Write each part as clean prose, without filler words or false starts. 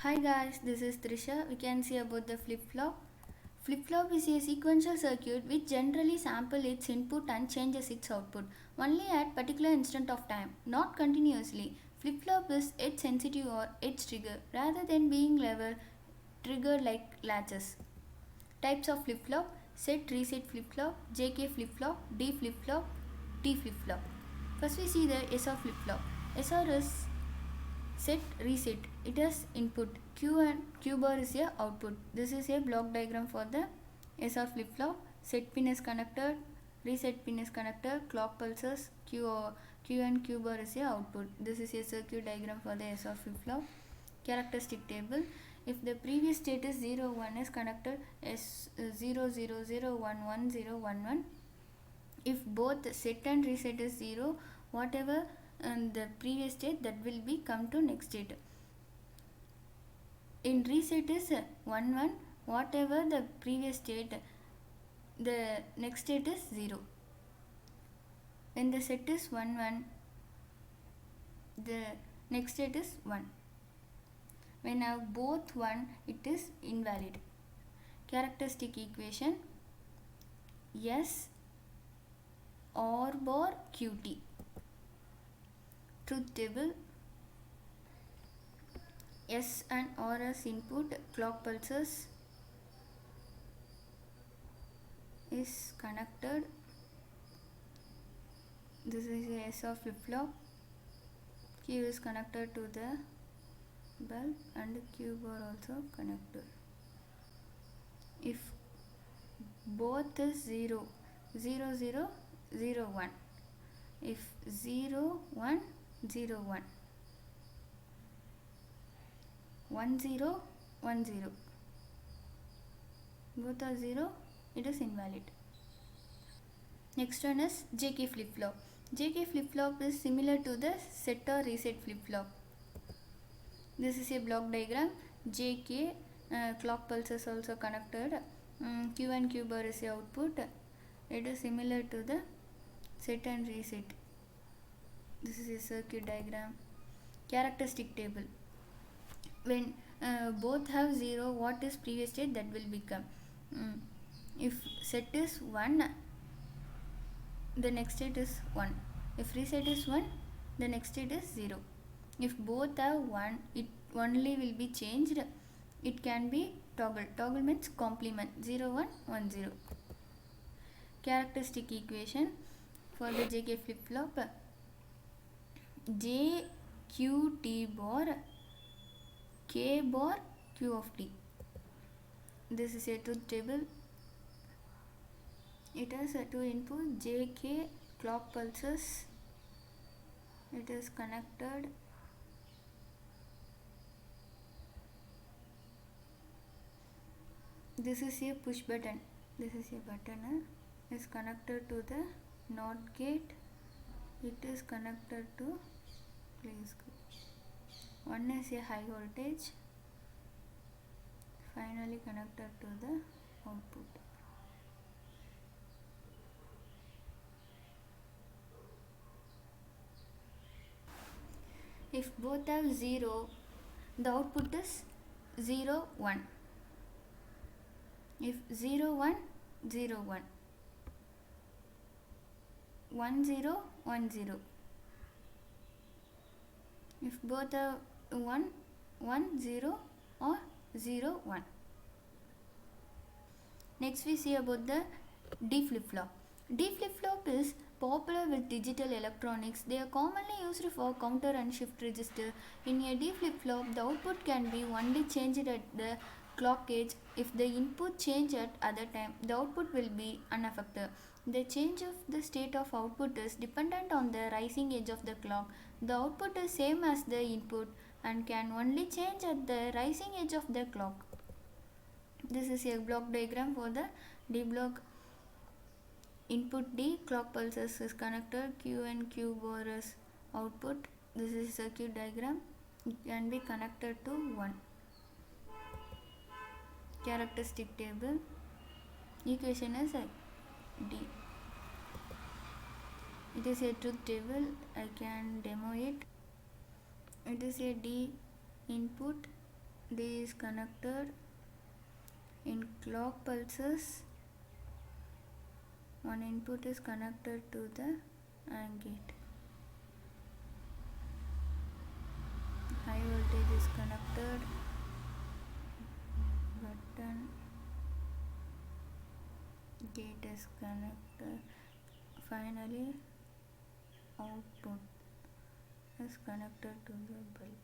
Hi guys, this is Trisha. We can see about the flip-flop. Flip-flop is a sequential circuit which generally sample its input and changes its output only at particular instant of time, not continuously. Flip-flop is edge sensitive or edge trigger rather than being level trigger like latches. Types of flip-flop: set reset flip-flop, JK flip-flop, D flip-flop, T flip-flop. First we see the SR flip-flop. SR is set reset, it has input, q and q bar is a output. This is a block diagram for the SR flip flop. Set pin is connected, reset pin is connected, clock pulses, q and q bar is a output. This is a circuit diagram for the SR flip flop. Characteristic table: if the previous state is 0 1 is connected s 0 0 0 1 1 0 1 1. If both set and reset is 0, whatever and the previous state, that will be come to next state. In reset is 1 1, whatever the previous state, the next state is 0. When the set is 1 1, the next state is 1. When I have both 1, it is invalid. Characteristic equation: S R bar QT. Truth table: S and R as input, clock pulses is connected. This is a SR flip flop. Q is connected to the bulb and Q bar also connected. If both is 0 0 0 0 1, if 0 1 0 1 1 0 1 0, both are 0, it is invalid. Next one is JK flip flop. JK flip flop is similar to the set or reset flip flop. This is a block diagram. JK clock pulses also connected. Q and Q bar is the output. It is similar to the set and reset. This is a circuit diagram. Characteristic table: when both have 0, what is previous state, that will become. If set is 1, the next state is 1. If reset is 1, the next state is 0. If both have 1, it only will be changed. It can be toggle. Toggle means complement: 0 1 1 0. Characteristic equation for the JK flip flop: J Q T bar K bar Q of T. This is a truth table. It has two input, JK clock pulses. It is connected. This is a push button. This is a button. Is connected to the NOT gate. It is connected to place. One is a high voltage. Finally connected to the output. If both have 0, the output is 0 1. If 0 1 0 1 1 0 1 0, if both are 1 1 0 or 0 1. Next we see about the D flip flop. D flip flop is popular with digital electronics. They are commonly used for counter and shift register. In a D flip flop, the output can be only changed at the clock edge. If the input change at other time, the output will be unaffected. The change of the state of output is dependent on the rising edge of the clock. The output is same as the input and can only change at the rising edge of the clock. This is a block diagram for the D block. Input D, clock pulses is connected, Q and Q bar is output. This is circuit diagram. It can be connected to 1. Characteristic table: equation is D. It is a truth table. I can demo it. It is a D input, D is connected in clock pulses. One input is connected to the AND gate. High voltage is connected. Button. Gate is connected. Finally, output is connected to the bulb.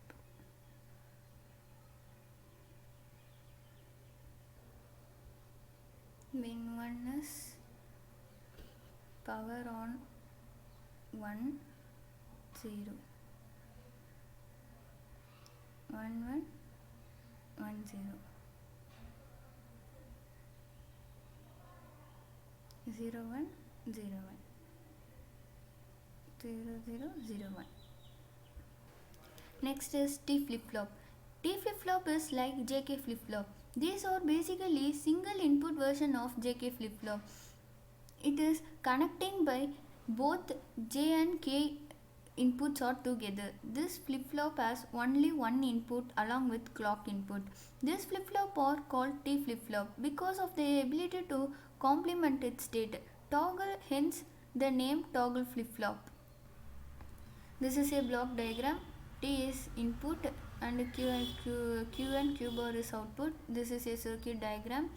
Min 1 is power on 1 0 1 1 1 0 0 1 0 1 0 0 0 1. Next is T flip-flop. T flip-flop is like JK flip-flop. These are basically single input version of JK flip-flop. It is connecting by both J and K inputs are together. This flip-flop has only one input along with clock input. This flip-flop are called T flip-flop because of their ability to complement its state. Toggle, hence the name toggle flip-flop. This is a block diagram. T is input and Q and Q bar is output. This is a circuit diagram.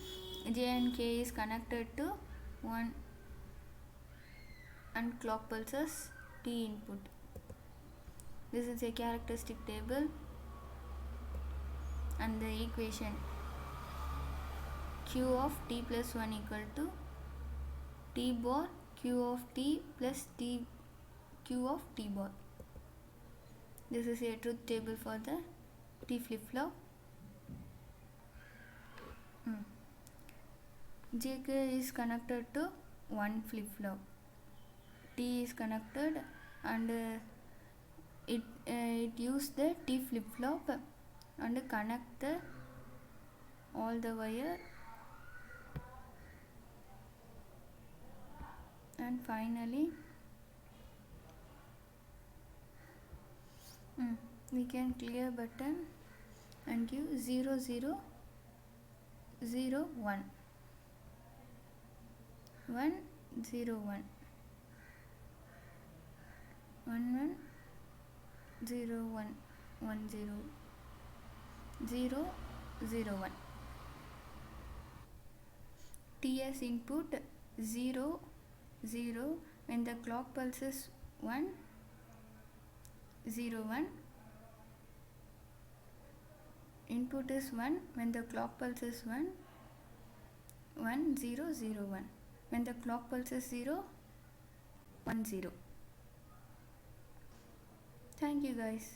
J and K is connected to 1 and clock pulses T input. This is a characteristic table and the equation Q of T plus 1 equal to T bar Q of T plus T Q of T bar. This is a truth table for the T flip-flop. JK is connected to one flip-flop. T is connected and it use the T flip-flop and connect all the wire, and finally we can clear button and give 0 0 0 1 1 0 1 1 1 0 1 1 0 0 0 1. TS input 0 0 when the clock pulses 1 0 1. Input is 1 when the clock pulses 1 1 0 0 1. When the clock pulses 0 1 0. Thank you guys.